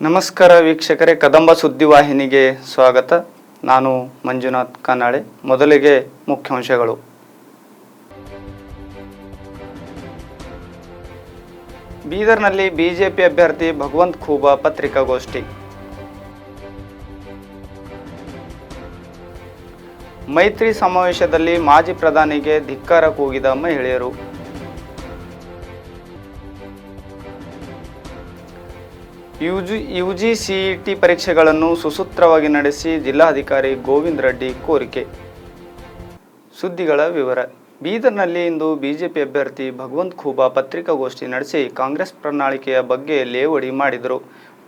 ನಮಸ್ಕಾರ ವೀಕ್ಷಕರೇ, ಕದಂಬ ಸುದ್ದಿವಾಹಿನಿಗೆ ಸ್ವಾಗತ. ನಾನು ಮಂಜುನಾಥ್ ಕನ್ನಾಳೆ. ಮೊದಲಿಗೆ ಮುಖ್ಯಾಂಶಗಳು. ಬೀದರ್ನಲ್ಲಿ ಬಿಜೆಪಿ ಅಭ್ಯರ್ಥಿ ಭಗವಂತ್ ಖೂಬಾ ಪತ್ರಿಕಾಗೋಷ್ಠಿ. ಮೈತ್ರಿ ಸಮಾವೇಶದಲ್ಲಿ ಮಾಜಿ ಪ್ರಧಾನಿಗೆ ಧಿಕ್ಕಾರ ಕೂಗಿದ ಮಹಿಳೆಯರು. ಯುಜಿಸಿಇಟಿ ಪರೀಕ್ಷೆಗಳನ್ನು ಸುಸೂತ್ರವಾಗಿ ನಡೆಸಿ ಜಿಲ್ಲಾಧಿಕಾರಿ ಗೋವಿಂದ ರೆಡ್ಡಿ ಕೋರಿಕೆ. ಸುದ್ದಿಗಳ ವಿವರ. ಬೀದರ್ನಲ್ಲಿ ಇಂದು ಬಿಜೆಪಿ ಅಭ್ಯರ್ಥಿ ಭಗವಂತ್ ಖೂಬಾ ಪತ್ರಿಕಾಗೋಷ್ಠಿ ನಡೆಸಿ ಕಾಂಗ್ರೆಸ್ ಪ್ರಣಾಳಿಕೆಯ ಬಗ್ಗೆ ಲೇವಡಿ ಮಾಡಿದರು.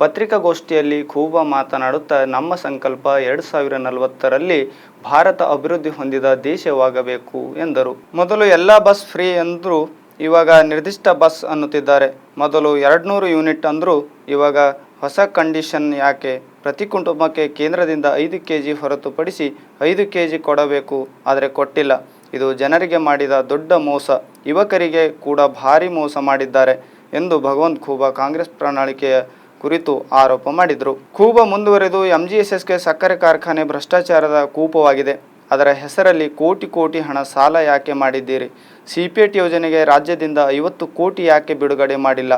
ಪತ್ರಿಕಾಗೋಷ್ಠಿಯಲ್ಲಿ ಖೂಬಾ ಮಾತನಾಡುತ್ತಾ, ನಮ್ಮ ಸಂಕಲ್ಪ 2040ರಲ್ಲಿ ಭಾರತ ಅಭಿವೃದ್ಧಿ ಹೊಂದಿದ ದೇಶವಾಗಬೇಕು ಎಂದರು. ಮೊದಲು ಎಲ್ಲ ಬಸ್ ಫ್ರೀ ಎಂದರು, ಇವಾಗ ನಿರ್ದಿಷ್ಟ ಬಸ್ ಅನ್ನುತ್ತಿದ್ದಾರೆ. ಮೊದಲು 200 ಯೂನಿಟ್ ಅಂದರು, ಇವಾಗ ಹೊಸ ಕಂಡೀಷನ್ ಯಾಕೆ? ಪ್ರತಿ ಕುಟುಂಬಕ್ಕೆ ಕೇಂದ್ರದಿಂದ 5 kg ಹೊರತುಪಡಿಸಿ 5 kg ಕೊಡಬೇಕು, ಆದರೆ ಕೊಟ್ಟಿಲ್ಲ. ಇದು ಜನರಿಗೆ ಮಾಡಿದ ದೊಡ್ಡ ಮೋಸ, ಯುವಕರಿಗೆ ಕೂಡ ಭಾರಿ ಮೋಸ ಮಾಡಿದ್ದಾರೆ ಎಂದು ಭಗವಂತ್ ಖೂಬಾ ಕಾಂಗ್ರೆಸ್ ಪ್ರಣಾಳಿಕೆಯ ಕುರಿತು ಆರೋಪ ಮಾಡಿದರು. ಖೂಬಾ ಮುಂದುವರೆದು, ಎಂಜಿಎಸ್ಎಸ್ಗೆ ಸಕ್ಕರೆ ಕಾರ್ಖಾನೆ ಭ್ರಷ್ಟಾಚಾರದ ಕೂಪವಾಗಿದೆ. ಅದರ ಹೆಸರಲ್ಲಿ ಕೋಟಿ ಹಣ ಸಾಲ ಯಾಕೆ ಮಾಡಿದ್ದೀರಿ? ಸಿಪೇಟ್ ಯೋಜನೆಗೆ ರಾಜ್ಯದಿಂದ 50 ಕೋಟಿ ಯಾಕೆ ಬಿಡುಗಡೆ ಮಾಡಿಲ್ಲ?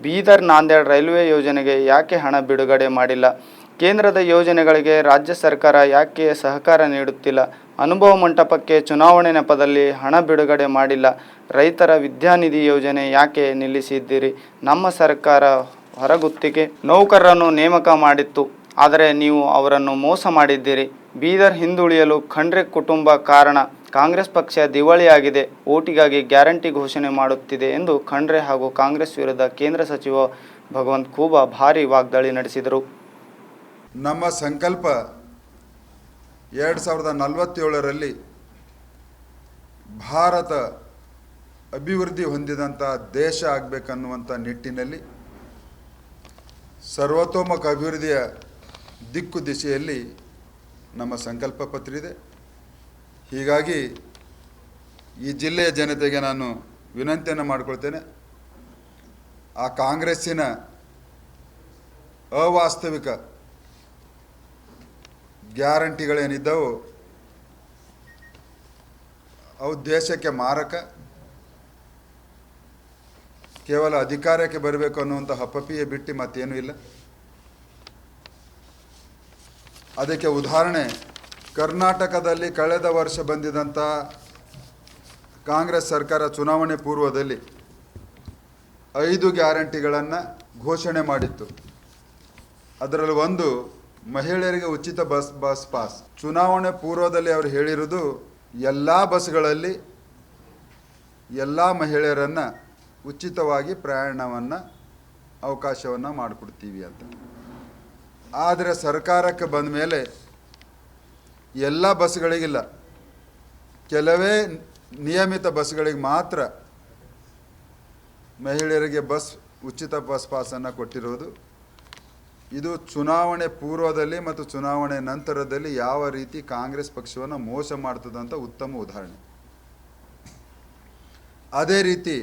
ಬೀದರ್ ನಾಂದೇಡ್ ರೈಲ್ವೆ ಯೋಜನೆಗೆ ಯಾಕೆ ಹಣ ಬಿಡುಗಡೆ ಮಾಡಿಲ್ಲ? ಕೇಂದ್ರದ ಯೋಜನೆಗಳಿಗೆ ರಾಜ್ಯ ಸರ್ಕಾರ ಯಾಕೆ ಸಹಕಾರ ನೀಡುತ್ತಿಲ್ಲ? ಅನುಭವ ಮಂಟಪಕ್ಕೆ ಚುನಾವಣೆ ನೆಪದಲ್ಲಿ ಹಣ ಬಿಡುಗಡೆ ಮಾಡಿಲ್ಲ. ರೈತರ ವಿದ್ಯಾನಿಧಿ ಯೋಜನೆ ಯಾಕೆ ನಿಲ್ಲಿಸಿದ್ದೀರಿ? ನಮ್ಮ ಸರ್ಕಾರ ಹೊರಗುತ್ತಿಗೆ ನೌಕರರನ್ನು ನೇಮಕ ಮಾಡಿತ್ತು, ಆದರೆ ನೀವು ಅವರನ್ನು ಮೋಸ ಮಾಡಿದ್ದೀರಿ. ಬೀದರ್ ಹಿಂದುಳಿಯಲು ಖಂಡ್ರೆ ಕುಟುಂಬ ಕಾರಣ. ಕಾಂಗ್ರೆಸ್ ಪಕ್ಷ ದಿವಾಳಿಯಾಗಿದೆ, ಓಟಿಗಾಗಿ ಗ್ಯಾರಂಟಿ ಘೋಷಣೆ ಮಾಡುತ್ತಿದೆ ಎಂದು ಖಂಡ್ರೆ ಹಾಗೂ ಕಾಂಗ್ರೆಸ್ ವಿರುದ್ಧ ಕೇಂದ್ರ ಸಚಿವ ಭಗವಂತ್ ಖೂಬಾ ಭಾರೀ ವಾಗ್ದಾಳಿ ನಡೆಸಿದರು. ನಮ್ಮ ಸಂಕಲ್ಪ 2047ರಲ್ಲಿ ಭಾರತ ಅಭಿವೃದ್ಧಿ ಹೊಂದಿದಂಥ ದೇಶ ಆಗಬೇಕನ್ನುವಂಥ ನಿಟ್ಟಿನಲ್ಲಿ ಸರ್ವತೋಮುಖ ಅಭಿವೃದ್ಧಿಯ ದಿಕ್ಕು ದಿಶೆಯಲ್ಲಿ ನಮ್ಮ ಸಂಕಲ್ಪ ಪತ್ರ ಇದೆ. ಹೀಗಾಗಿ ಈ ಜಿಲ್ಲೆಯ ಜನತೆಗೆ ನಾನು ವಿನಂತಿಯನ್ನು ಮಾಡಿಕೊಳ್ತೇನೆ, ಆ ಕಾಂಗ್ರೆಸ್ಸಿನ ಅವಾಸ್ತವಿಕ ಗ್ಯಾರಂಟಿಗಳೇನಿದ್ದವು ಅವು ದೇಶಕ್ಕೆ ಮಾರಕ, ಕೇವಲ ಅಧಿಕಾರಕ್ಕೆ ಬರಬೇಕು ಅನ್ನುವಂಥ ಹಪ್ಪಪಿಯೇ ಬಿಟ್ಟು ಮತ್ತೇನೂ ಇಲ್ಲ. ಅದಕ್ಕೆ ಉದಾಹರಣೆ, ಕರ್ನಾಟಕದಲ್ಲಿ ಕಳೆದ ವರ್ಷ ಬಂದಿದ್ದಂಥ ಕಾಂಗ್ರೆಸ್ ಸರ್ಕಾರ ಚುನಾವಣೆ ಪೂರ್ವದಲ್ಲಿ 5 ಗ್ಯಾರಂಟಿಗಳನ್ನು ಘೋಷಣೆ ಮಾಡಿತ್ತು. ಅದರಲ್ಲಿ ಒಂದು ಮಹಿಳೆಯರಿಗೆ ಉಚಿತ ಬಸ್ ಪಾಸ್. ಚುನಾವಣೆ ಪೂರ್ವದಲ್ಲಿ ಅವರು ಹೇಳಿರೋದು ಎಲ್ಲ ಬಸ್ಗಳಲ್ಲಿ ಎಲ್ಲ ಮಹಿಳೆಯರನ್ನು ಉಚಿತವಾಗಿ ಪ್ರಯಾಣವನ್ನು ಅವಕಾಶವನ್ನು ಮಾಡಿಕೊಡ್ತೀವಿ ಅಂತ. ಆದರೆ ಸರ್ಕಾರಕ್ಕೆ ಬಂದ ಮೇಲೆ ಎಲ್ಲ ಬಸ್ಗಳಿಗಿಲ್ಲ, ಕೆಲವೇ ನಿಯಮಿತ ಬಸ್ಗಳಿಗೆ ಮಾತ್ರ ಮಹಿಳೆಯರಿಗೆ ಉಚಿತ ಬಸ್ ಪಾಸನ್ನು ಕೊಟ್ಟಿರೋದು. ಇದು ಚುನಾವಣೆ ಪೂರ್ವದಲ್ಲಿ ಮತ್ತು ಚುನಾವಣೆ ನಂತರದಲ್ಲಿ ಯಾವ ರೀತಿ ಕಾಂಗ್ರೆಸ್ ಪಕ್ಷವನ್ನು ಮೋಸ ಮಾಡ್ತದಂತ ಉತ್ತಮ ಉದಾಹರಣೆ. ಅದೇ ರೀತಿ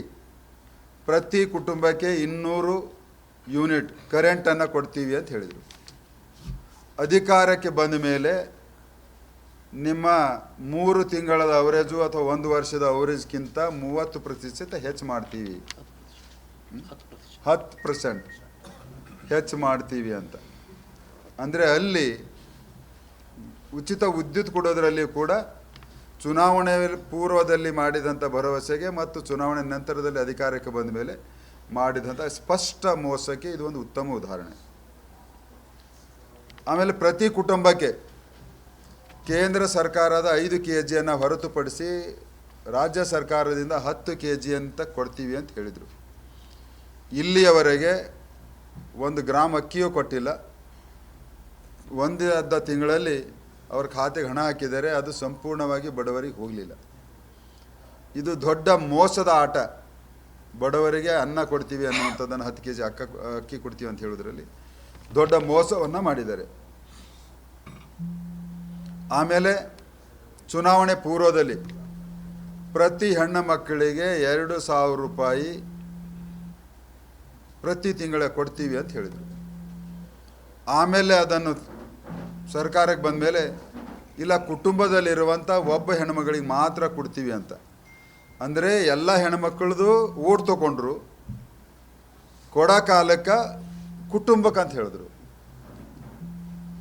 ಪ್ರತಿ ಕುಟುಂಬಕ್ಕೆ 200 ಯೂನಿಟ್ ಕರೆಂಟನ್ನು ಕೊಡ್ತೀವಿ ಅಂತ ಹೇಳಿದರು. ಅಧಿಕಾರಕ್ಕೆ ಬಂದ ಮೇಲೆ ನಿಮ್ಮ 3 ತಿಂಗಳ ಅವರೇಜು ಅಥವಾ 1 ವರ್ಷದ ಅವರೇಜ್ಗಿಂತ 30% ಹೆಚ್ಚು ಮಾಡ್ತೀವಿ, 10% ಹೆಚ್ಚು ಮಾಡ್ತೀವಿ ಅಂತ. ಅಂದರೆ ಅಲ್ಲಿ ಉಚಿತ ವಿದ್ಯುತ್ ಕೊಡೋದರಲ್ಲಿ ಕೂಡ ಚುನಾವಣೆ ಪೂರ್ವದಲ್ಲಿ ಮಾಡಿದಂಥ ಭರವಸೆಗೆ ಮತ್ತು ಚುನಾವಣೆ ನಂತರದಲ್ಲಿ ಅಧಿಕಾರಕ್ಕೆ ಬಂದ ಮೇಲೆ ಮಾಡಿದಂಥ ಸ್ಪಷ್ಟ ಮೋಸಕ್ಕೆ ಇದು ಒಂದು ಉತ್ತಮ ಉದಾಹರಣೆ. ಆಮೇಲೆ ಪ್ರತಿ ಕುಟುಂಬಕ್ಕೆ ಕೇಂದ್ರ ಸರ್ಕಾರದ 5 kgಯನ್ನು ಹೊರತುಪಡಿಸಿ ರಾಜ್ಯ ಸರ್ಕಾರದಿಂದ 10 kg ಅಂತ ಕೊಡ್ತೀವಿ ಅಂತ ಹೇಳಿದರು. ಇಲ್ಲಿಯವರೆಗೆ 1 ಗ್ರಾಮ್ ಅಕ್ಕಿಯೂ ಕೊಟ್ಟಿಲ್ಲ. ಒಂದೇ ತಿಂಗಳಲ್ಲಿ ಅವ್ರ ಖಾತೆಗೆ ಹಣ ಹಾಕಿದ್ದಾರೆ, ಅದು ಸಂಪೂರ್ಣವಾಗಿ ಬಡವರಿಗೆ ಹೋಗಲಿಲ್ಲ. ಇದು ದೊಡ್ಡ ಮೋಸದ ಆಟ. ಬಡವರಿಗೆ ಅನ್ನ ಕೊಡ್ತೀವಿ ಅನ್ನುವಂಥದ್ದನ್ನು 10 kg ಅಕ್ಕಿ ಕೊಡ್ತೀವಿ ಅಂತ ಹೇಳೋದ್ರಲ್ಲಿ ದೊಡ್ಡ ಮೋಸವನ್ನು ಮಾಡಿದ್ದಾರೆ. ಆಮೇಲೆ ಚುನಾವಣೆ ಪೂರ್ವದಲ್ಲಿ ಪ್ರತಿ ಹೆಣ್ಣು ಮಕ್ಕಳಿಗೆ 2,000 ರೂಪಾಯಿ ಪ್ರತಿ ತಿಂಗಳ ಕೊಡ್ತೀವಿ ಅಂತ ಹೇಳಿದರು. ಆಮೇಲೆ ಅದನ್ನು ಸರ್ಕಾರಕ್ಕೆ ಬಂದ ಮೇಲೆ ಇಲ್ಲ ಕುಟುಂಬದಲ್ಲಿರುವಂಥ ಒಬ್ಬ ಹೆಣ್ಮಗಳಿಗೆ ಮಾತ್ರ ಕೊಡ್ತೀವಿ ಅಂತ. ಅಂದರೆ ಎಲ್ಲ ಹೆಣ್ಮಕ್ಳದು ಓಟ್ ತೊಗೊಂಡ್ರು, ಕೊಡ ಕಾಲಕ್ಕೆ ಕುಟುಂಬಕ್ಕೆ ಅಂತ ಹೇಳಿದ್ರು.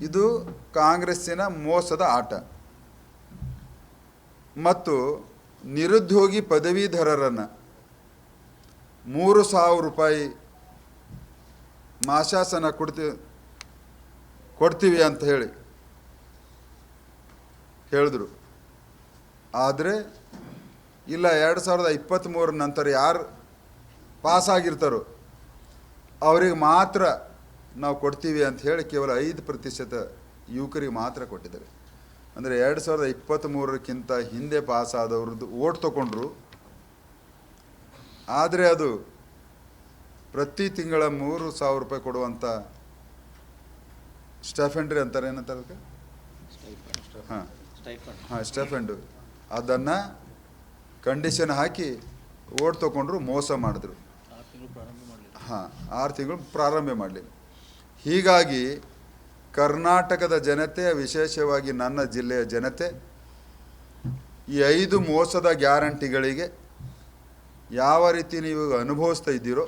ಇದು ಕಾಂಗ್ರೆಸ್ಸಿನ ಮೋಸದ ಆಟ. ಮತ್ತು ನಿರುದ್ಯೋಗಿ ಪದವೀಧರರನ್ನು 3,000 ರೂಪಾಯಿ ಮಾಸಾಸನ ಕೊಡ್ತೀವಿ ಅಂತ ಹೇಳಿದ್ರು. ಆದರೆ ಇಲ್ಲ, 2023 ನಂತರ ಯಾರು ಪಾಸಾಗಿರ್ತಾರೋ ಅವ್ರಿಗೆ ಮಾತ್ರ ನಾವು ಕೊಡ್ತೀವಿ ಅಂತ ಹೇಳಿ ಕೇವಲ 5% ಯುವಕರಿಗೆ ಮಾತ್ರ ಕೊಟ್ಟಿದ್ದಾರೆ. ಅಂದರೆ 2023ಕ್ಕಿಂತ ಹಿಂದೆ ಪಾಸಾದವ್ರದ್ದು ಓಟ್ ತೊಗೊಂಡ್ರು. ಆದರೆ ಅದು ಪ್ರತಿ ತಿಂಗಳ 3,000 ರೂಪಾಯಿ ಕೊಡುವಂಥ ಸ್ಟೈಫೆಂಡ್ರಿ ಅಂತಾರೆ, ಏನಂತಾರೆ ಅದಕ್ಕೆ? ಹಾಂ, ಸ್ಟೈಫೆಂಡು. ಅದನ್ನು ಕಂಡೀಷನ್ ಹಾಕಿ ಓಟ್ ತೊಗೊಂಡ್ರು, ಮೋಸ ಮಾಡಿದ್ರು. 6 ತಿಂಗಳು ಪ್ರಾರಂಭ ಮಾಡಲಿಲ್ಲ. ಹೀಗಾಗಿ ಕರ್ನಾಟಕದ ಜನತೆ, ವಿಶೇಷವಾಗಿ ನನ್ನ ಜಿಲ್ಲೆಯ ಜನತೆ, ಈ 5 ಮೋಸದ ಗ್ಯಾರಂಟಿಗಳಿಗೆ ಯಾವ ರೀತಿ ನೀವು ಅನುಭವಿಸ್ತಾ ಇದ್ದೀರೋ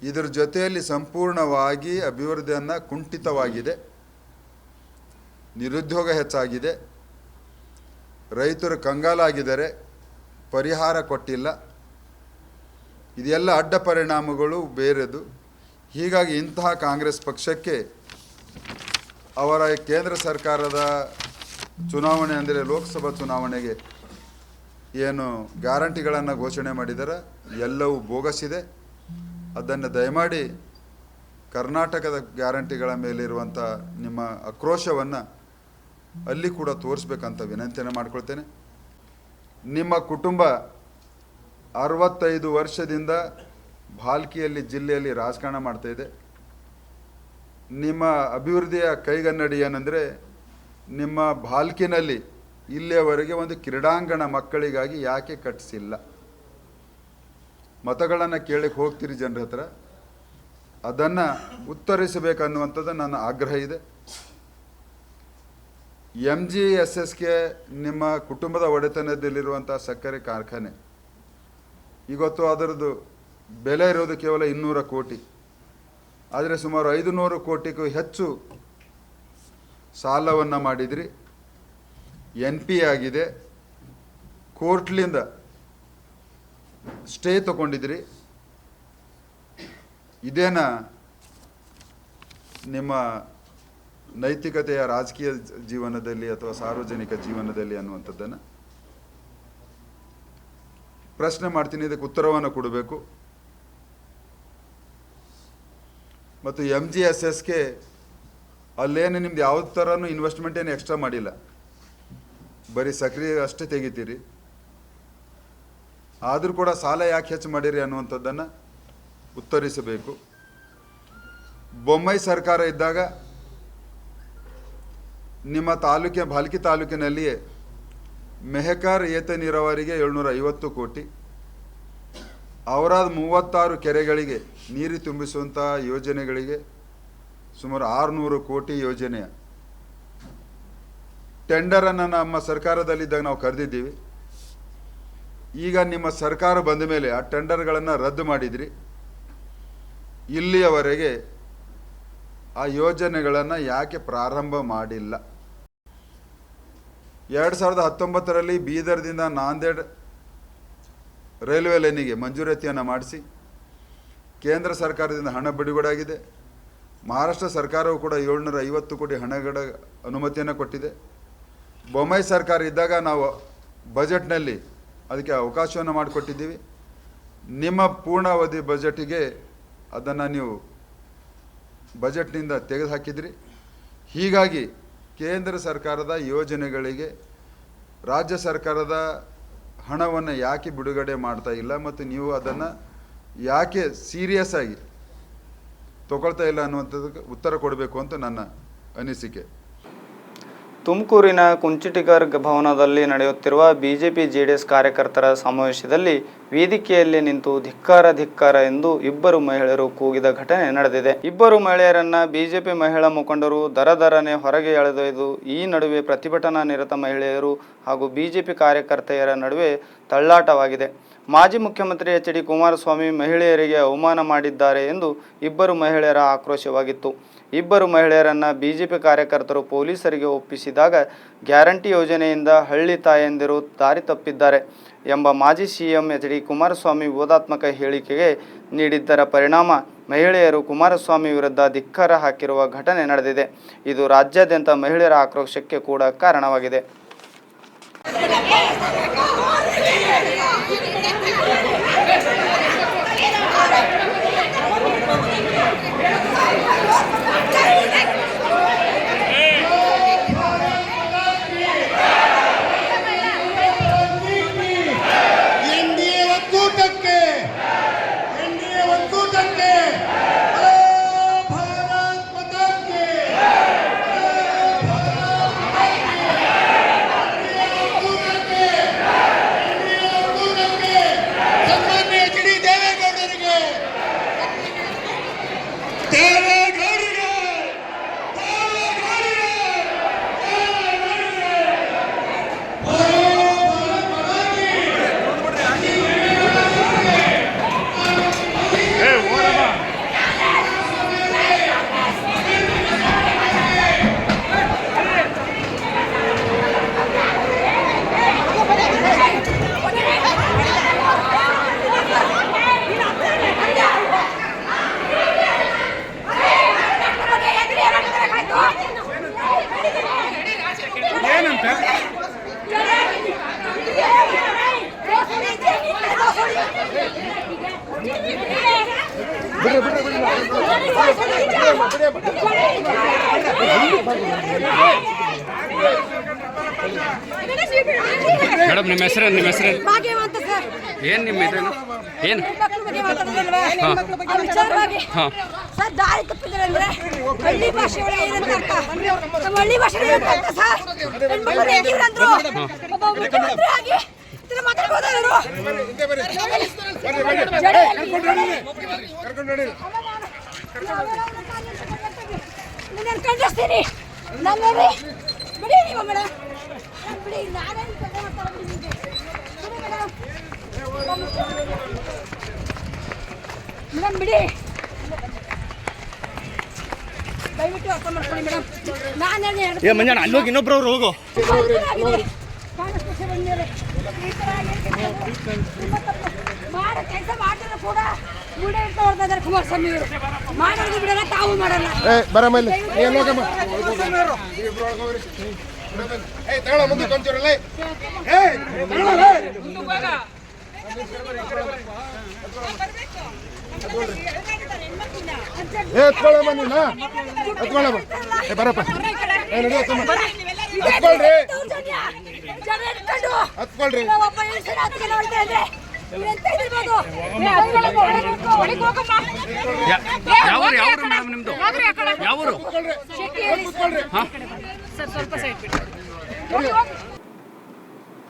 ಇದರ ಜೊತೆಯಲ್ಲಿ ಸಂಪೂರ್ಣವಾಗಿ ಅಭಿವೃದ್ಧಿಯನ್ನು ಕುಂಠಿತವಾಗಿದೆ, ನಿರುದ್ಯೋಗ ಹೆಚ್ಚಾಗಿದೆ, ರೈತರು ಕಂಗಾಲಾಗಿದ್ದಾರೆ, ಪರಿಹಾರ ಕೊಟ್ಟಿಲ್ಲ. ಇದೆಲ್ಲ ಅಡ್ಡ ಪರಿಣಾಮಗಳು ಬೇರೆದು. ಹೀಗಾಗಿ ಇಂತಹ ಕಾಂಗ್ರೆಸ್ ಪಕ್ಷಕ್ಕೆ ಅವರ ಕೇಂದ್ರ ಸರ್ಕಾರದ ಚುನಾವಣೆ, ಅಂದರೆ ಲೋಕಸಭಾ ಚುನಾವಣೆಗೆ ಏನು ಗ್ಯಾರಂಟಿಗಳನ್ನು ಘೋಷಣೆ ಮಾಡಿದ್ದಾರೆ ಎಲ್ಲವೂ ಬೋಗಸಿದೆ. ಅದನ್ನು ದಯಮಾಡಿ ಕರ್ನಾಟಕದ ಗ್ಯಾರಂಟಿಗಳ ಮೇಲಿರುವಂಥ ನಿಮ್ಮ ಆಕ್ರೋಶವನ್ನು ಅಲ್ಲಿ ಕೂಡ ತೋರಿಸ್ಬೇಕಂತ ವಿನಂತಿಯನ್ನು ಮಾಡ್ಕೊಳ್ತೇನೆ. ನಿಮ್ಮ ಕುಟುಂಬ 65 ವರ್ಷದಿಂದ ಭಾಲ್ಕಿಯಲ್ಲಿ ಜಿಲ್ಲೆಯಲ್ಲಿ ರಾಜಕಾರಣ ಮಾಡ್ತಾಯಿದೆ. ನಿಮ್ಮ ಅಭಿವೃದ್ಧಿಯ ಕೈಗನ್ನಡಿ ಏನಂದರೆ, ನಿಮ್ಮ ಭಾಲ್ಕಿನಲ್ಲಿ ಇಲ್ಲಿಯವರೆಗೆ ಒಂದು ಕ್ರೀಡಾಂಗಣ ಮಕ್ಕಳಿಗಾಗಿ ಯಾಕೆ ಕಟ್ಟಿಸಿಲ್ಲ? ಮತಗಳನ್ನು ಕೇಳಕ್ಕೆ ಹೋಗ್ತೀರಿ ಜನರ ಹತ್ರ, ಅದನ್ನು ಉತ್ತರಿಸಬೇಕನ್ನುವಂಥದ್ದು ನನ್ನ ಆಗ್ರಹ ಇದೆ. MGSSಗೆ ನಿಮ್ಮ ಕುಟುಂಬದ ಒಡೆತನದಲ್ಲಿರುವಂಥ ಸಕ್ಕರೆ ಕಾರ್ಖಾನೆ ಇವತ್ತು ಅದರದ್ದು ಬೆಲೆ ಇರೋದು ಕೇವಲ 200 ಕೋಟಿ. ಆದರೆ ಸುಮಾರು 500 ಕೋಟಿಗೂ ಹೆಚ್ಚು ಸಾಲವನ್ನು ಮಾಡಿದ್ರಿ, NP ಆಗಿದೆ, ಕೋರ್ಟ್ಲಿಂದ ಸ್ಟೇ ತಗೊಂಡಿದ್ರಿ. ಇದೇನ ನಿಮ್ಮ ನೈತಿಕತೆಯ ರಾಜಕೀಯ ಜೀವನದಲ್ಲಿ ಅಥವಾ ಸಾರ್ವಜನಿಕ ಜೀವನದಲ್ಲಿ ಅನ್ನುವಂಥದ್ದನ್ನು ಪ್ರಶ್ನೆ ಮಾಡ್ತೀನಿ. ಇದಕ್ಕೆ ಉತ್ತರವನ್ನು ಕೊಡಬೇಕು. ಮತ್ತು MGSSಗೆ ಅಲ್ಲೇನು ನಿಮ್ದು ಯಾವ ಥರನೂ ಇನ್ವೆಸ್ಟ್ಮೆಂಟ್ ಏನು ಎಕ್ಸ್ಟ್ರಾ ಮಾಡಿಲ್ಲ, ಬರೀ ಸಕ್ರಿಯ ಅಷ್ಟೇ ತೆಗಿತೀರಿ. ಆದರೂ ಕೂಡ ಸಾಲ ಯಾಕೆ ಹೆಚ್ಚು ಮಾಡಿರಿ ಅನ್ನುವಂಥದ್ದನ್ನು ಉತ್ತರಿಸಬೇಕು. ಬೊಮ್ಮಾಯಿ ಸರ್ಕಾರ ಇದ್ದಾಗ ನಿಮ್ಮ ಭಾಲ್ಕಿ ತಾಲೂಕಿನಲ್ಲಿಯೇ ಮೆಹಕಾರ್ ಏತ ನೀರಾವರಿಗೆ 750 ಕೋಟಿ, ಅವರಾದ 36 ಕೆರೆಗಳಿಗೆ ನೀರು ತುಂಬಿಸುವಂಥ ಯೋಜನೆಗಳಿಗೆ ಸುಮಾರು 600 ಕೋಟಿ ಯೋಜನೆಯ ಟೆಂಡರನ್ನು ನಮ್ಮ ಸರ್ಕಾರದಲ್ಲಿದ್ದಾಗ ನಾವು ಕರೆದಿದ್ದೀವಿ. ಈಗ ನಿಮ್ಮ ಸರ್ಕಾರ ಬಂದ ಮೇಲೆ ಆ ಟೆಂಡರ್ಗಳನ್ನು ರದ್ದು ಮಾಡಿದ್ರಿ. ಇಲ್ಲಿಯವರೆಗೆ ಆ ಯೋಜನೆಗಳನ್ನು ಯಾಕೆ ಪ್ರಾರಂಭ ಮಾಡಿಲ್ಲ? 2019ರಲ್ಲಿ ಬೀದರ್ದಿಂದ ನಾಂದೇಡ್ ರೈಲ್ವೆ ಲೈನಿಗೆ ಮಂಜೂರಾತಿಯನ್ನು ಮಾಡಿಸಿ ಕೇಂದ್ರ ಸರ್ಕಾರದಿಂದ ಹಣ ಬಿಡುಗಡೆಯಾಗಿದೆ. ಮಹಾರಾಷ್ಟ್ರ ಸರ್ಕಾರವು ಕೂಡ 750 ಕೋಟಿ ಹಣಗಳ ಅನುಮತಿಯನ್ನು ಕೊಟ್ಟಿದೆ. ಬೊಮ್ಮಾಯಿ ಸರ್ಕಾರ ಇದ್ದಾಗ ನಾವು ಬಜೆಟ್ನಲ್ಲಿ ಅದಕ್ಕೆ ಅವಕಾಶವನ್ನು ಮಾಡಿಕೊಟ್ಟಿದ್ದೀವಿ. ನಿಮ್ಮ ಪೂರ್ಣಾವಧಿ ಬಜೆಟಿಗೆ ಅದನ್ನು ನೀವು ಬಜೆಟ್ನಿಂದ ತೆಗೆದುಹಾಕಿದ್ರಿ. ಹೀಗಾಗಿ ಕೇಂದ್ರ ಸರ್ಕಾರದ ಯೋಜನೆಗಳಿಗೆ ರಾಜ್ಯ ಸರ್ಕಾರದ ಹಣವನ್ನು ಯಾಕೆ ಬಿಡುಗಡೆ ಮಾಡ್ತಾ ಇಲ್ಲ ಮತ್ತು ನೀವು ಅದನ್ನು ಯಾಕೆ ಸೀರಿಯಸ್ ಆಗಿ ತಗೊಳ್ತಾ ಇಲ್ಲ ಅನ್ನುವಂಥದ್ದಕ್ಕೆ ಉತ್ತರ ಕೊಡಬೇಕು ಅಂತ ನನ್ನ ಅನಿಸಿಕೆ. ತುಮಕೂರಿನ ಕುಂಚಿಟಿಗರ್ ಭವನದಲ್ಲಿ ನಡೆಯುತ್ತಿರುವ BJP JDS ಕಾರ್ಯಕರ್ತರ ಸಮಾವೇಶದಲ್ಲಿ ವೇದಿಕೆಯಲ್ಲಿ ನಿಂತು ಧಿಕ್ಕಾರ ಧಿಕ್ಕಾರ ಎಂದು ಇಬ್ಬರು ಮಹಿಳೆಯರು ಕೂಗಿದ ಘಟನೆ ನಡೆದಿದೆ. ಇಬ್ಬರು ಮಹಿಳೆಯರನ್ನ ಬಿಜೆಪಿ ಮಹಿಳಾ ಮುಖಂಡರು ದರದರನೆ ಹೊರಗೆ ಎಳೆದೊಯ್ದು ಈ ನಡುವೆ ಪ್ರತಿಭಟನಾ ನಿರತ ಮಹಿಳೆಯರು ಹಾಗೂ ಬಿಜೆಪಿ ಕಾರ್ಯಕರ್ತೆಯರ ನಡುವೆ ತಳ್ಳಾಟವಾಗಿದೆ. ಮಾಜಿ ಮುಖ್ಯಮಂತ್ರಿ ಎಚ್ ಡಿ ಕುಮಾರಸ್ವಾಮಿ ಮಹಿಳೆಯರಿಗೆ ಅವಮಾನ ಮಾಡಿದ್ದಾರೆ ಎಂದು ಇಬ್ಬರು ಮಹಿಳೆಯರ ಆಕ್ರೋಶವಾಗಿತ್ತು. ಇಬ್ಬರು ಮಹಿಳೆಯರನ್ನ ಬಿಜೆಪಿ ಕಾರ್ಯಕರ್ತರು ಪೊಲೀಸರಿಗೆ ಒಪ್ಪಿಸಿದಾಗ ಗ್ಯಾರಂಟಿ ಯೋಜನೆಯಿಂದ ಹಳ್ಳಿ ತಾಯಂದಿರು ದಾರಿ ತಪ್ಪಿದ್ದಾರೆ ಎಂಬ ಮಾಜಿ ಸಿಎಂ ಎಚ್ ಡಿ ಕುಮಾರಸ್ವಾಮಿ ವಿವಾದಾತ್ಮಕ ಹೇಳಿಕೆಗೆ ನೀಡಿದ್ದರ ಪರಿಣಾಮ ಮಹಿಳೆಯರು ಕುಮಾರಸ್ವಾಮಿ ವಿರುದ್ಧ ಧಿಕ್ಕಾರ ಹಾಕಿರುವ ಘಟನೆ ನಡೆದಿದೆ. ಇದು ರಾಜ್ಯಾದ್ಯಂತ ಮಹಿಳೆಯರ ಆಕ್ರೋಶಕ್ಕೆ ಕೂಡ ಕಾರಣವಾಗಿದೆ. ಮೇಡಮ್ ನಿಮ್ಮ ಹೆಸರು ಏನು ನಿಮ್ಮ ಹೆಸರು ಏನು ಸರ್ ದಾರಿ ತಪ್ಪಿದ್ದಾರೆ ಅಂದ್ರೆ ಹಳ್ಳಿ ಭಾಷೆ ಏನಂತ ಅರ್ಥ ನಮ್ಮ ಹಳ್ಳಿ ಭಾಷೆ ಏನಂತ ಅರ್ಥ ಸರ್ ಹೆಣ್ಮಕ್ಳು ಹೇಗಿದ್ರಂದ್ರು ಒಬ್ಬ ಮುಖ್ಯಮಂತ್ರಿ ಆಗಿ ಇದನ್ನ ಮಾತಾಡ್ಬೋದಾದ್ರು ನಾನು ಖಂಡಿಸ್ತೀನಿ ನಾನು ನೋಡಿ ಬಿಡಿ ನೀವು ಮೇಡಮ್ ಬಿಡಿ ನಾನೇನು ಕೆಲಸ ಮಾಡ್ತಾರೆ ಬಿಡಿ ಮೇಡಮ್ ಬಿಡಿ ದಯವಿಟ್ಟು ಅರ್ಥ ಮಾಡ್ಕೊಳ್ಳಿ ಮೇಡಮ್ ನಾನೇನು ಏ ಮಂಜಾಣ ಅಲ್ಲಿ ಹೋಗಿ ಇನ್ನೊಬ್ರವ್ರು ಹೋಗು ಮಾಡೋ ಕೆಲಸ ಮಾಡ್ತಾರೆ ಕೂಡ ಮುಂದೆ ಇರ್ತಾ ಹೊಡ್ತಾ ಇದ್ದಾರೆ ಕುಮಾರಸ್ವಾಮಿ ಅವರು ಮಾಡೋದು ಬಿಡಲ್ಲ ತಾವು ಮಾಡಲ್ಲ ಯಾವರು ಮೇಡಮ್ ನಿಮ್ದು ಯಾವರು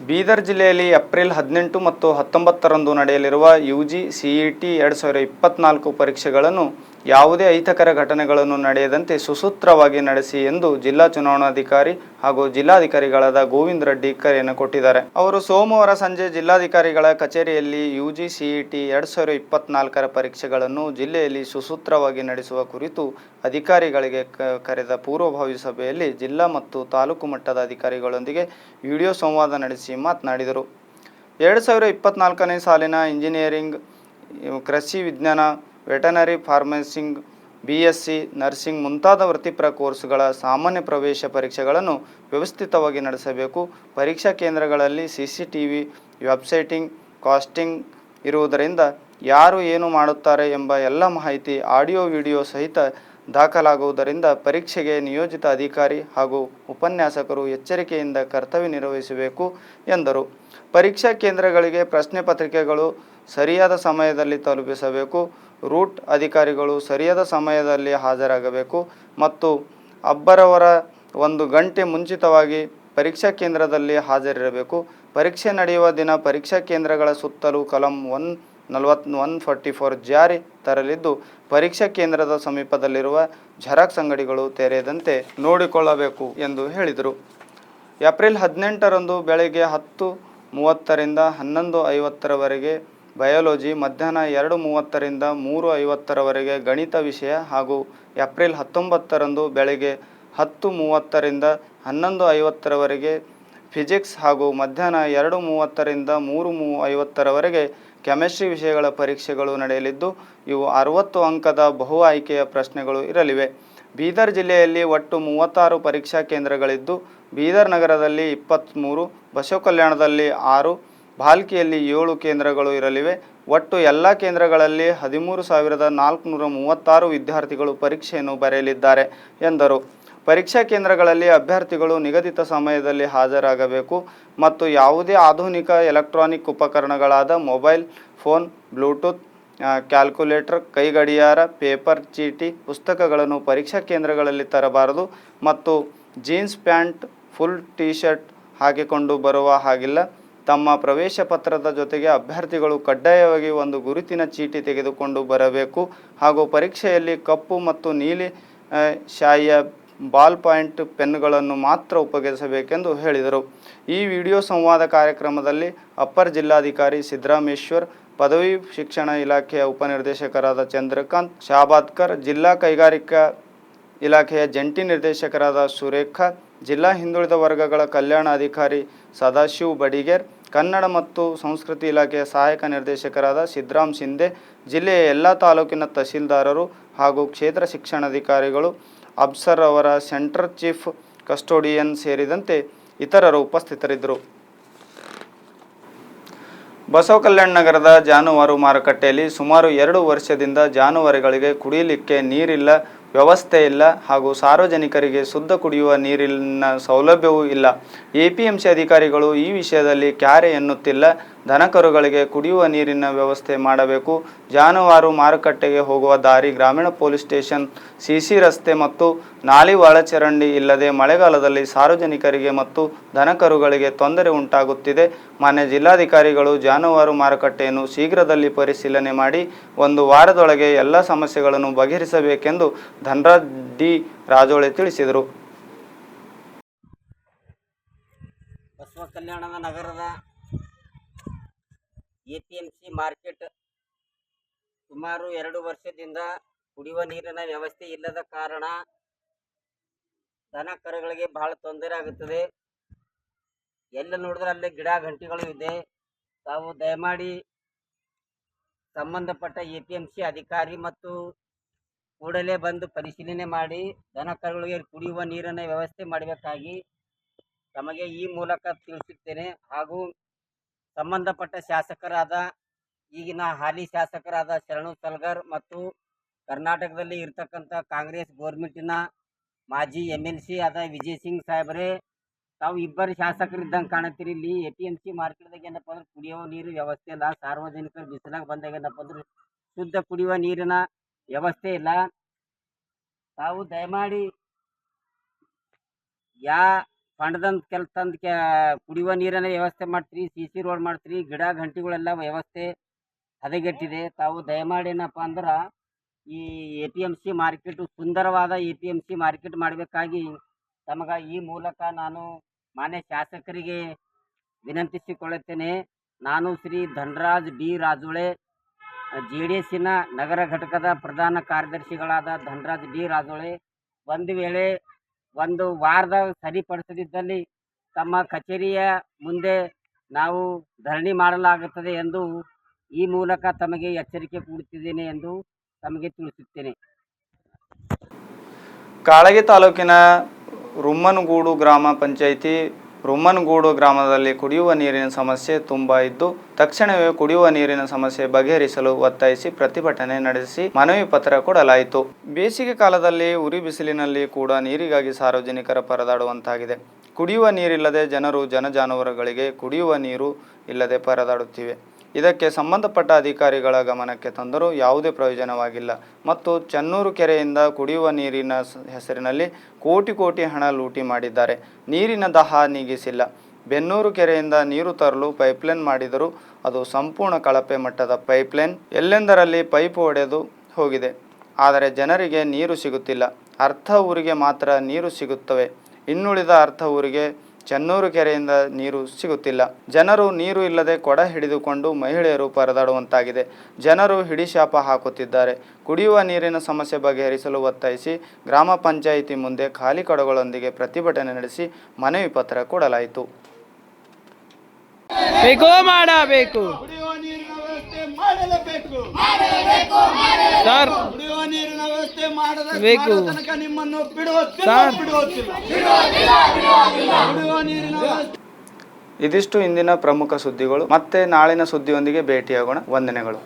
ಬೀದರ್ ಜಿಲ್ಲೆಯಲ್ಲಿ ಏಪ್ರಿಲ್ 18 ಮತ್ತು 19ರಂದು ನಡೆಯಲಿರುವ UG CET 2024 ಪರೀಕ್ಷೆಗಳನ್ನು ಯಾವುದೇ ಅಹಿತಕರ ಘಟನೆಗಳನ್ನು ನಡೆಯದಂತೆ ಸುಸೂತ್ರವಾಗಿ ನಡೆಸಿ ಎಂದು ಜಿಲ್ಲಾ ಚುನಾವಣಾಧಿಕಾರಿ ಹಾಗೂ ಜಿಲ್ಲಾಧಿಕಾರಿಗಳಾದ ಗೋವಿಂದ ರೆಡ್ಡಿ ಕರೆಯನ್ನು ಕೊಟ್ಟಿದ್ದಾರೆ. ಅವರು ಸೋಮವಾರ ಸಂಜೆ ಜಿಲ್ಲಾಧಿಕಾರಿಗಳ ಕಚೇರಿಯಲ್ಲಿ UG CET 2024 ಪರೀಕ್ಷೆಗಳನ್ನು ಜಿಲ್ಲೆಯಲ್ಲಿ ಸುಸೂತ್ರವಾಗಿ ನಡೆಸುವ ಕುರಿತು ಅಧಿಕಾರಿಗಳಿಗೆ ಕರೆದ ಪೂರ್ವಭಾವಿ ಸಭೆಯಲ್ಲಿ ಜಿಲ್ಲಾ ಮತ್ತು ತಾಲೂಕು ಮಟ್ಟದ ಅಧಿಕಾರಿಗಳೊಂದಿಗೆ ವಿಡಿಯೋ ಸಂವಾದ ನಡೆಸಿ ಮಾತನಾಡಿದರು. 2024ನೇ ಸಾಲಿನ ಇಂಜಿನಿಯರಿಂಗ್, ಕೃಷಿ ವಿಜ್ಞಾನ, ವೆಟನರಿ ಫಾರ್ಮಸಿಂಗ್, BSc ನರ್ಸಿಂಗ್ ಮುಂತಾದ ವೃತ್ತಿಪರ ಕೋರ್ಸ್ಗಳ ಸಾಮಾನ್ಯ ಪ್ರವೇಶ ಪರೀಕ್ಷೆಗಳನ್ನು ವ್ಯವಸ್ಥಿತವಾಗಿ ನಡೆಸಬೇಕು. ಪರೀಕ್ಷಾ ಕೇಂದ್ರಗಳಲ್ಲಿ CCTV, ವೆಬ್ಸೈಟಿಂಗ್, ಕಾಸ್ಟಿಂಗ್ ಇರುವುದರಿಂದ ಯಾರು ಏನು ಮಾಡುತ್ತಾರೆ ಎಂಬ ಎಲ್ಲ ಮಾಹಿತಿ ಆಡಿಯೋ ವಿಡಿಯೋ ಸಹಿತ ದಾಖಲಾಗುವುದರಿಂದ ಪರೀಕ್ಷೆಗೆ ನಿಯೋಜಿತ ಅಧಿಕಾರಿ ಹಾಗೂ ಉಪನ್ಯಾಸಕರು ಎಚ್ಚರಿಕೆಯಿಂದ ಕರ್ತವ್ಯ ನಿರ್ವಹಿಸಬೇಕು ಎಂದರು. ಪರೀಕ್ಷಾ ಕೇಂದ್ರಗಳಿಗೆ ಪ್ರಶ್ನೆ ಪತ್ರಿಕೆಗಳು ಸರಿಯಾದ ಸಮಯದಲ್ಲಿ ತಲುಪಿಸಬೇಕು. ರೂಟ್ ಅಧಿಕಾರಿಗಳು ಸರಿಯಾದ ಸಮಯದಲ್ಲಿ ಹಾಜರಾಗಬೇಕು ಮತ್ತು ಒಬ್ಬರವರ 1 ಗಂಟೆ ಮುಂಚಿತವಾಗಿ ಪರೀಕ್ಷಾ ಕೇಂದ್ರದಲ್ಲಿ ಹಾಜರಿರಬೇಕು. ಪರೀಕ್ಷೆ ನಡೆಯುವ ದಿನ ಪರೀಕ್ಷಾ ಕೇಂದ್ರಗಳ ಸುತ್ತಲೂ ಕಲಂ 144 ಜಾರಿ ತರಲಿದ್ದು ಪರೀಕ್ಷಾ ಕೇಂದ್ರದ ಸಮೀಪದಲ್ಲಿರುವ ಜೆರಾಕ್ಸ್ ಅಂಗಡಿಗಳು ತೆರೆಯದಂತೆ ನೋಡಿಕೊಳ್ಳಬೇಕು ಎಂದು ಹೇಳಿದರು. ಏಪ್ರಿಲ್ 18ರಂದು ಬೆಳಗ್ಗೆ 10:30ರಿಂದ 11:50ರವರೆಗೆ ಬಯಾಲಜಿ, ಮಧ್ಯಾಹ್ನ 2:30ರಿಂದ 3:50ರವರೆಗೆ ಗಣಿತ ವಿಷಯ ಹಾಗೂ ಏಪ್ರಿಲ್ 19ರಂದು ಬೆಳಗ್ಗೆ 10:30ರಿಂದ 11:50ರವರೆಗೆ ಫಿಸಿಕ್ಸ್ ಹಾಗೂ ಮಧ್ಯಾಹ್ನ 2:30ರಿಂದ 3:50ರವರೆಗೆ ಕೆಮಿಸ್ಟ್ರಿ ವಿಷಯಗಳ ಪರೀಕ್ಷೆಗಳು ನಡೆಯಲಿದ್ದು ಇವು 60 ಅಂಕದ ಬಹು ಆಯ್ಕೆಯ ಪ್ರಶ್ನೆಗಳು ಇರಲಿವೆ. ಬೀದರ್ ಜಿಲ್ಲೆಯಲ್ಲಿ ಒಟ್ಟು 36 ಪರೀಕ್ಷಾ ಕೇಂದ್ರಗಳಿದ್ದು ಬೀದರ್ ನಗರದಲ್ಲಿ 23, ಬಸವಕಲ್ಯಾಣದಲ್ಲಿ 6, ಭಾಲ್ಕಿಯಲ್ಲಿ 7 ಕೇಂದ್ರಗಳು ಇರಲಿವೆ. ಒಟ್ಟು ಎಲ್ಲ ಕೇಂದ್ರಗಳಲ್ಲಿ 13,436 ವಿದ್ಯಾರ್ಥಿಗಳು ಪರೀಕ್ಷೆಯನ್ನು ಬರೆಯಲಿದ್ದಾರೆ ಎಂದರು. ಪರೀಕ್ಷಾ ಕೇಂದ್ರಗಳಲ್ಲಿ ಅಭ್ಯರ್ಥಿಗಳು ನಿಗದಿತ ಸಮಯದಲ್ಲಿ ಹಾಜರಾಗಬೇಕು ಮತ್ತು ಯಾವುದೇ ಆಧುನಿಕ ಎಲೆಕ್ಟ್ರಾನಿಕ್ ಉಪಕರಣಗಳಾದ ಮೊಬೈಲ್ ಫೋನ್, ಬ್ಲೂಟೂತ್, ಕ್ಯಾಲ್ಕುಲೇಟರ್, ಕೈಗಡಿಯಾರ, ಪೇಪರ್ ಚೀಟಿ, ಪುಸ್ತಕಗಳನ್ನು ಪರೀಕ್ಷಾ ಕೇಂದ್ರಗಳಲ್ಲಿ ತರಬಾರದು ಮತ್ತು jeans pant, full T shirt ಹಾಕಿಕೊಂಡು ಬರುವ ಹಾಗಿಲ್ಲ. ತಮ್ಮ ಪ್ರವೇಶ ಪತ್ರದ ಜೊತೆಗೆ ಅಭ್ಯರ್ಥಿಗಳು ಕಡ್ಡಾಯವಾಗಿ ಒಂದು ಗುರುತಿನ ಚೀಟಿ ತೆಗೆದುಕೊಂಡು ಬರಬೇಕು ಹಾಗೂ ಪರೀಕ್ಷೆಯಲ್ಲಿ ಕಪ್ಪು ಮತ್ತು ನೀಲಿ ಶಾಯಿಯ ಬಾಲ್ ಪಾಯಿಂಟ್ ಪೆನ್ನುಗಳನ್ನು ಮಾತ್ರ ಉಪಯೋಗಿಸಬೇಕೆಂದು ಹೇಳಿದರು. ಈ ವಿಡಿಯೋ ಸಂವಾದ ಕಾರ್ಯಕ್ರಮದಲ್ಲಿ ಅಪ್ಪರ್ ಜಿಲ್ಲಾಧಿಕಾರಿ ಸಿದ್ದರಾಮೇಶ್ವರ್, ಪದವಿ ಶಿಕ್ಷಣ ಇಲಾಖೆಯ ಉಪನಿರ್ದೇಶಕರಾದ ಚಂದ್ರಕಾಂತ್ ಶಾಬಾದ್ಕರ್, ಜಿಲ್ಲಾ ಕೈಗಾರಿಕಾ ಇಲಾಖೆಯ ಜಂಟಿ ನಿರ್ದೇಶಕರಾದ ಸುರೇಖಾ, ಜಿಲ್ಲಾ ಹಿಂದುಳಿದ ವರ್ಗಗಳ ಕಲ್ಯಾಣ ಅಧಿಕಾರಿ ಸದಾಶಿವ್ ಬಡಿಗೇರ್, ಕನ್ನಡ ಮತ್ತು ಸಂಸ್ಕೃತಿ ಇಲಾಖೆಯ ಸಹಾಯಕ ನಿರ್ದೇಶಕರಾದ ಸಿದ್ದರಾಮ್ ಶಿಂದೆ, ಜಿಲ್ಲೆಯ ಎಲ್ಲ ತಾಲೂಕಿನ ತಹಸೀಲ್ದಾರರು ಹಾಗೂ ಕ್ಷೇತ್ರ ಶಿಕ್ಷಣಾಧಿಕಾರಿಗಳು, ಅಬ್ಸರ್ ಅವರ ಸೆಂಟರ್ ಚೀಫ್ ಕಸ್ಟೋಡಿಯನ್ ಸೇರಿದಂತೆ ಇತರರು ಉಪಸ್ಥಿತರಿದ್ದರು. ಬಸವಕಲ್ಯಾಣ ನಗರದ ಜಾನುವಾರು ಮಾರುಕಟ್ಟೆಯಲ್ಲಿ ಸುಮಾರು 2 ವರ್ಷದಿಂದ ಜಾನುವಾರುಗಳಿಗೆ ಕುಡಿಯಲಿಕ್ಕೆ ನೀರಿಲ್ಲ, ವ್ಯವಸ್ಥೆ ಇಲ್ಲ ಹಾಗೂ ಸಾರ್ವಜನಿಕರಿಗೆ ಶುದ್ಧ ಕುಡಿಯುವ ನೀರಿನ ಸೌಲಭ್ಯವೂ ಇಲ್ಲ. APMC ಅಧಿಕಾರಿಗಳು ಈ ವಿಷಯದಲ್ಲಿ ಕ್ಯಾರೆ ಎನ್ನುತ್ತಿಲ್ಲ. ದನಕರುಗಳಿಗೆ ಕುಡಿಯುವ ನೀರಿನ ವ್ಯವಸ್ಥೆ ಮಾಡಬೇಕು. ಜಾನುವಾರು ಮಾರುಕಟ್ಟೆಗೆ ಹೋಗುವ ದಾರಿ, ಗ್ರಾಮೀಣ ಪೊಲೀಸ್ ಸ್ಟೇಷನ್, CC ರಸ್ತೆ ಮತ್ತು ನಾಲಿ ಒಳಚರಂಡಿ ಇಲ್ಲದೆ ಮಳೆಗಾಲದಲ್ಲಿ ಸಾರ್ವಜನಿಕರಿಗೆ ಮತ್ತು ದನಕರುಗಳಿಗೆ ತೊಂದರೆ ಉಂಟಾಗುತ್ತಿದೆ. ಮಾನ್ಯ ಜಿಲ್ಲಾಧಿಕಾರಿಗಳು ಜಾನುವಾರು ಮಾರುಕಟ್ಟೆಯನ್ನು ಶೀಘ್ರದಲ್ಲಿ ಪರಿಶೀಲನೆ ಮಾಡಿ 1 ವಾರದೊಳಗೆ ಎಲ್ಲ ಸಮಸ್ಯೆಗಳನ್ನು ಬಗೆಹರಿಸಬೇಕೆಂದು ಧನರಾಜ್ ಡಿ ರಾಜೋಳೆ ತಿಳಿಸಿದರು. ಬಸವಕಲ್ಯಾಣದ ನಗರದ APMC ಮಾರ್ಕೆಟ್ ಸುಮಾರು 2 ವರ್ಷದಿಂದ ಕುಡಿಯುವ ನೀರಿನ ವ್ಯವಸ್ಥೆ ಇಲ್ಲದ ಕಾರಣ ದನ ಕರುಗಳಿಗೆ ಬಹಳ ತೊಂದರೆ ಆಗುತ್ತದೆ. ಎಲ್ಲ ನೋಡಿದ್ರೆ ಅಲ್ಲಿ ಗಿಡ ಗಂಟಿಗಳು ಇದೆ. ತಾವು ದಯಮಾಡಿ ಸಂಬಂಧಪಟ್ಟ APMC ಅಧಿಕಾರಿ ಮತ್ತು ಕೂಡಲೇ ಬಂದು ಪರಿಶೀಲನೆ ಮಾಡಿ ದನ ಕರುಗಳಿಗೆ ಕುಡಿಯುವ ನೀರಿನ ವ್ಯವಸ್ಥೆ ಮಾಡಬೇಕಾಗಿ ತಮಗೆ ಈ ಮೂಲಕ ತಿಳಿಸುತ್ತೇನೆ. ಹಾಗೂ ಸಂಬಂಧಪಟ್ಟ ಶಾಸಕರಾದ ಈಗಿನ ಹಾಲಿ ಶಾಸಕರಾದ ಶರಣು ಸಲ್ಗರ್ ಮತ್ತು ಕರ್ನಾಟಕದಲ್ಲಿ ಇರ್ತಕ್ಕಂಥ ಕಾಂಗ್ರೆಸ್ ಗೋರ್ಮೆಂಟಿನ ಮಾಜಿ MLC ಆದ ವಿಜಯ್ ಸಿಂಗ್ ಸಾಹೇಬರೇ, ತಾವು ಇಬ್ಬರು ಶಾಸಕರಿದ್ದಂಗೆ ಕಾಣುತ್ತೀರಿ. ಇಲ್ಲಿ APMC ಮಾರ್ಕೆಟ್ದಾಗ ಏನಪ್ಪ ಅಂದ್ರೆ ಕುಡಿಯುವ ನೀರು ವ್ಯವಸ್ಥೆ ಇಲ್ಲ. ಸಾರ್ವಜನಿಕರು ಬಿಸಿಲಾಗ ಬಂದಾಗ ಏನಪ್ಪ ಅಂದ್ರೆ ಶುದ್ಧ ಕುಡಿಯುವ ನೀರಿನ ವ್ಯವಸ್ಥೆ ಇಲ್ಲ. ತಾವು ದಯಮಾಡಿ ಫಂಡ್ದಂತ ತಂದು ಕುಡಿಯುವ ನೀರಿನ ವ್ಯವಸ್ಥೆ ಮಾಡ್ತೀರಿ, CC ರೋಡ್ ಮಾಡ್ತೀರಿ, ಗಿಡ ಗಂಟಿಗಳೆಲ್ಲ ವ್ಯವಸ್ಥೆ ಹದಗೆಟ್ಟಿದೆ. ತಾವು ದಯಮಾಡಿ ಏನಪ್ಪ ಅಂದ್ರೆ ಈ APMC ಮಾರ್ಕೆಟು ಸುಂದರವಾದ APMC ಮಾರ್ಕೆಟ್ ಮಾಡಬೇಕಾಗಿ ತಮಗೆ ಈ ಮೂಲಕ ನಾನು ಮಾನ್ಯ ಶಾಸಕರಿಗೆ ವಿನಂತಿಸಿಕೊಳ್ಳುತ್ತೇನೆ. ನಾನು ಶ್ರೀ ಧನರಾಜ್ ಡಿ ರಾಜೋಳೆ, JDSನ ನಗರ ಘಟಕದ ಪ್ರಧಾನ ಕಾರ್ಯದರ್ಶಿಗಳಾದ ಧನರಾಜ್ ಡಿ ರಾಜೋಳೆ, ಒಂದು ವೇಳೆ 1 ವಾರದ ಸರಿಪಡಿಸದಿದ್ದಲ್ಲಿ ತಮ್ಮ ಕಚೇರಿಯ ಮುಂದೆ ನಾವು ಧರಣಿ ಮಾಡಲಾಗುತ್ತದೆ ಎಂದು ಈ ಮೂಲಕ ತಮಗೆ ಎಚ್ಚರಿಕೆ ಕೊಡುತ್ತಿದ್ದೇನೆ ಎಂದು ತಮಗೆ ತಿಳಿಸುತ್ತೇನೆ. ಕಾಳಗಿ ತಾಲೂಕಿನ ರುಮ್ಮನಗೂಡು ಗ್ರಾಮ ಪಂಚಾಯಿತಿ ರುಮ್ಮನಗೂಡು ಗ್ರಾಮದಲ್ಲಿ ಕುಡಿಯುವ ನೀರಿನ ಸಮಸ್ಯೆ ತುಂಬ ಇದ್ದು ತಕ್ಷಣವೇ ಕುಡಿಯುವ ನೀರಿನ ಸಮಸ್ಯೆ ಬಗೆಹರಿಸಲು ಒತ್ತಾಯಿಸಿ ಪ್ರತಿಭಟನೆ ನಡೆಸಿ ಮನವಿ ಪತ್ರ ಕೊಡಲಾಯಿತು. ಬೇಸಿಗೆ ಕಾಲದಲ್ಲಿ ಉರಿ ಬಿಸಿಲಿನಲ್ಲಿ ಕೂಡ ನೀರಿಗಾಗಿ ಸಾರ್ವಜನಿಕರ ಪರದಾಡುವಂತಾಗಿದೆ. ಕುಡಿಯುವ ನೀರಿಲ್ಲದೆ ಜನರು ಜಾನುವಾರುಗಳಿಗೆ ಕುಡಿಯುವ ನೀರು ಇಲ್ಲದೆ ಪರದಾಡುತ್ತಿವೆ. ಇದಕ್ಕೆ ಸಂಬಂಧಪಟ್ಟ ಅಧಿಕಾರಿಗಳ ಗಮನಕ್ಕೆ ತಂದರೂ ಯಾವುದೇ ಪ್ರಯೋಜನವಾಗಿಲ್ಲ ಮತ್ತು ಚನ್ನೂರು ಕೆರೆಯಿಂದ ಕುಡಿಯುವ ನೀರಿನ ಹೆಸರಿನಲ್ಲಿ ಕೋಟಿ ಹಣ ಲೂಟಿ ಮಾಡಿದ್ದಾರೆ. ನೀರಿನ ದಾಹ ನೀಗಿಸಿಲ್ಲ. ಬೆನ್ನೂರು ಕೆರೆಯಿಂದ ನೀರು ತರಲು ಪೈಪ್ಲೈನ್ ಮಾಡಿದರೂ ಅದು ಸಂಪೂರ್ಣ ಕಳಪೆ ಮಟ್ಟದ ಪೈಪ್ಲೈನ್. ಎಲ್ಲೆಂದರಲ್ಲಿ ಪೈಪ್ ಒಡೆದು ಹೋಗಿದೆ. ಆದರೆ ಜನರಿಗೆ ನೀರು ಸಿಗುತ್ತಿಲ್ಲ. ಅರ್ಧ ಊರಿಗೆ ಮಾತ್ರ ನೀರು ಸಿಗುತ್ತವೆ. ಇನ್ನುಳಿದ ಅರ್ಧ ಊರಿಗೆ ಚೆನ್ನೂರು ಕೆರೆಯಿಂದ ನೀರು ಸಿಗುತ್ತಿಲ್ಲ. ಜನರು ನೀರು ಇಲ್ಲದೆ ಕೊಡ ಹಿಡಿದುಕೊಂಡು ಮಹಿಳೆಯರು ಪರದಾಡುವಂತಾಗಿದೆ. ಜನರು ಹಿಡಿಶಾಪ ಹಾಕುತ್ತಿದ್ದಾರೆ. ಕುಡಿಯುವ ನೀರಿನ ಸಮಸ್ಯೆ ಬಗೆಹರಿಸಲು ಒತ್ತಾಯಿಸಿ ಗ್ರಾಮ ಪಂಚಾಯಿತಿ ಮುಂದೆ ಖಾಲಿ ಕೊಡಗಳೊಂದಿಗೆ ಪ್ರತಿಭಟನೆ ನಡೆಸಿ ಮನವಿ ಪತ್ರ ಕೊಡಲಾಯಿತು. ಮಾಡಬೇಕು ಕುಡಿಯುವ ನೀರಿನ ವ್ಯವಸ್ಥೆ ಮಾಡಲೇಬೇಕು ಸರ್. ಕುಡಿಯುವ ನೀರಿನ ವ್ಯವಸ್ಥೆ ಮಾಡದ ತನಕ ನಿಮ್ಮನ್ನು ಬಿಡುವುದಿಲ್ಲ. ಕುಡಿಯುವ ನೀರಿನ ವ್ಯವಸ್ಥೆ. ಇದಿಷ್ಟು ಇಂದಿನ ಪ್ರಮುಖ ಸುದ್ದಿಗಳು. ಮತ್ತೆ ನಾಳಿನ ಸುದ್ದಿಯೊಂದಿಗೆ ಭೇಟಿಯಾಗೋಣ. ವಂದನೆಗಳು.